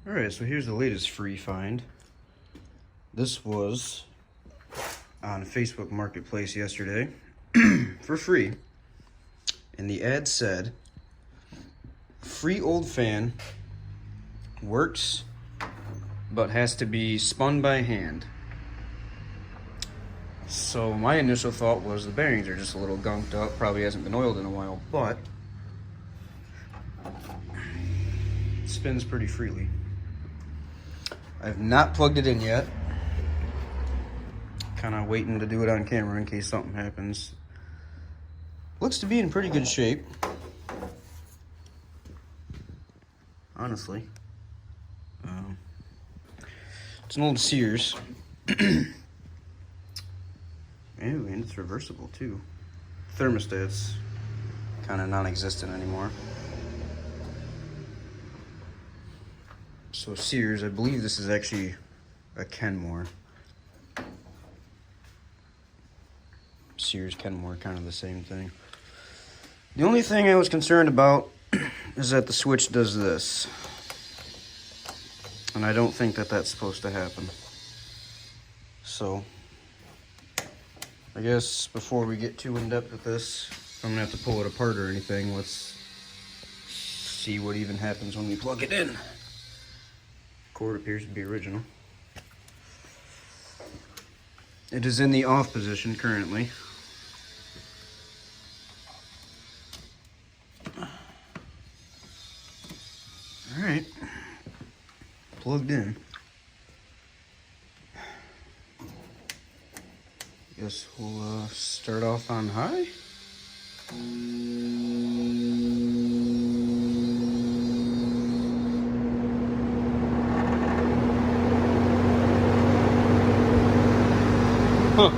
Alright, so here's the latest free find. This was on Facebook Marketplace yesterday for free. And the ad said, free old fan, works, but has to be spun by hand. So my initial thought was the bearings are just a little gunked up, probably hasn't been oiled in a while, but it spins pretty freely. I've not plugged it in yet. Kind of waiting to do it on camera in case something happens. Looks to be in pretty good shape, honestly. It's an old Sears. And it's reversible too. Thermostat's kind of non-existent anymore. So Sears, I believe this is actually a Kenmore. Sears, Kenmore, kind of the same thing. The only thing I was concerned about is that the switch does this. And I don't think that that's supposed to happen. So I guess before we get too in-depth with this, I'm gonna have to pull it apart or anything. Let's see what even happens when we plug it in. Cord appears to be original. It is in the off position currently. Alright, plugged in. Guess we'll start off on high. Huh.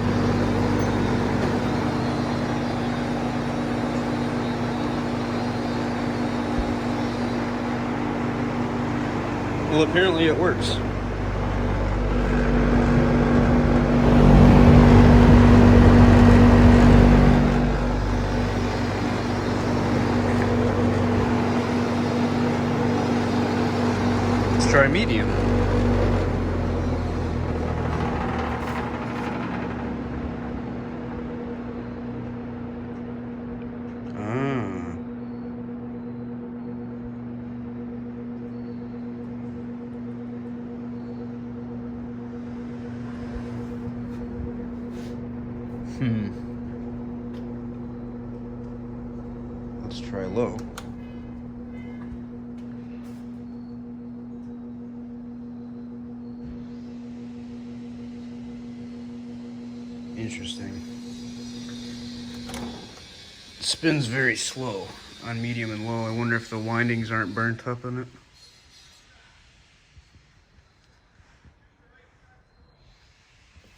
Well, apparently it works. Let's try medium. Let's try low. Interesting. It spins very slow on medium and low. I wonder if the windings aren't burnt up in it.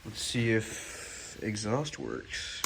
Let's see if exhaust works.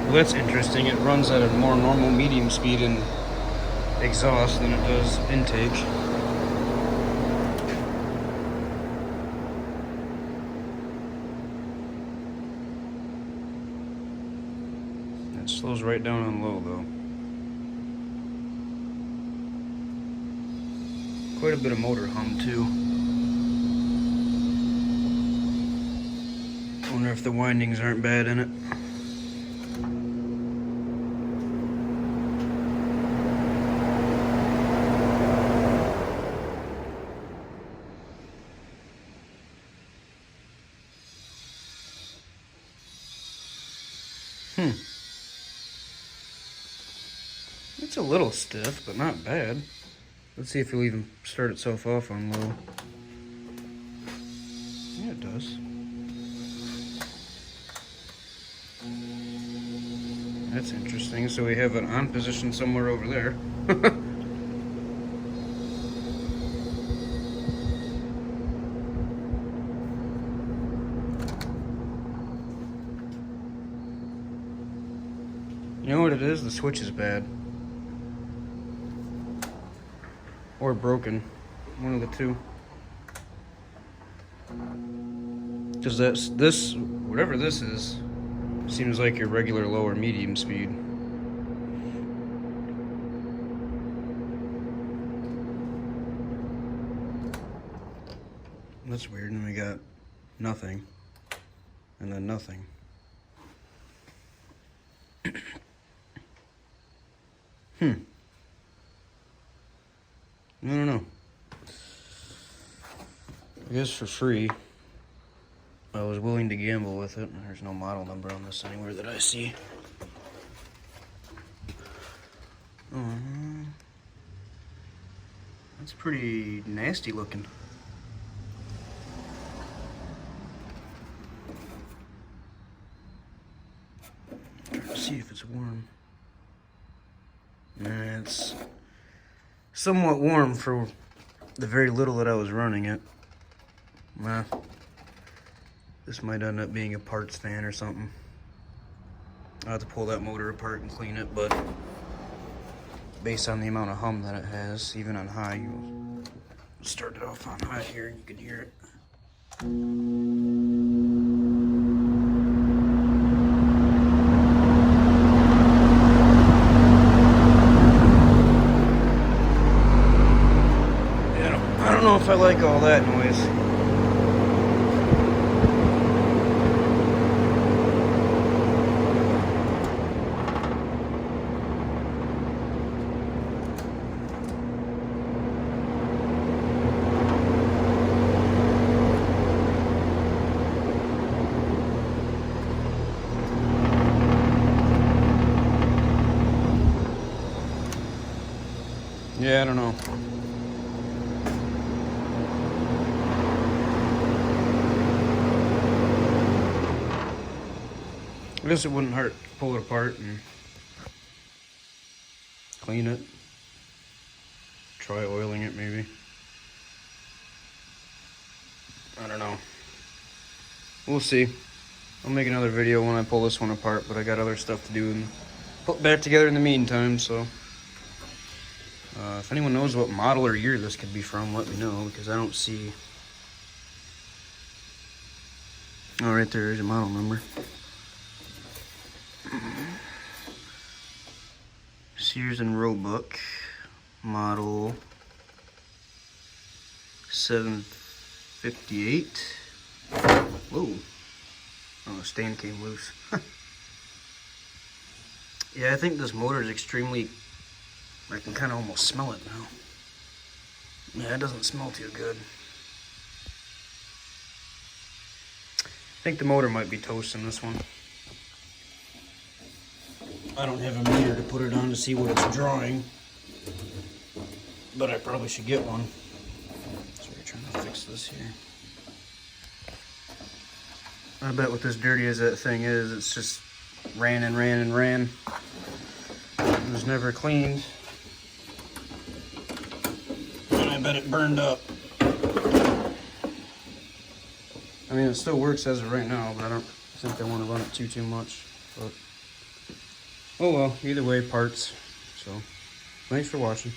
Well, that's interesting. It runs at a more normal medium speed in exhaust than it does intake. It slows right down on low though. Quite a bit of motor hum too. Wonder if the windings aren't bad in it. It's a little stiff, but not bad. Let's see if it'll even start itself off on low. Yeah, it does. That's interesting. So we have an on position somewhere over there. know what it is? The switch is bad. Or broken. One of the two. Because this, whatever this is, seems like your regular low or medium speed. That's weird. And we got nothing. And then nothing. I don't know. I guess for free, I was willing to gamble with it. There's no model number on this anywhere that I see. That's pretty nasty looking. Let's see if it's warm. Nah, it's somewhat warm for the very little that I was running it. Nah, this might end up being a parts fan or something. I'll have to pull that motor apart and clean it, but based on the amount of hum that it has, even on high, you start it off on high here and you can hear it. I don't know if I like all that noise. Yeah, I don't know. I guess it wouldn't hurt to pull it apart and clean it. Try oiling it maybe. I don't know. We'll see. I'll make another video when I pull this one apart, but I got other stuff to do and put back together in the meantime, so. If anyone knows what model or year this could be from, let me know, because I don't see. Oh, right there is a model number. Sears and Roebuck, model 758. Whoa. Oh, the stand came loose. Yeah, I think this motor is extremely, I can kind of almost smell it now. Yeah, it doesn't smell too good. I think the motor might be toasting this one. I don't have a meter to put it on to see what it's drawing, but I probably should get one. So we're trying to fix this here. I bet with as dirty as that thing is, it's just ran and ran and ran. It was never cleaned. And I bet it burned up. I mean, it still works as of right now, but I don't think I want to run it too much. But oh well, either way, parts. So, thanks for watching.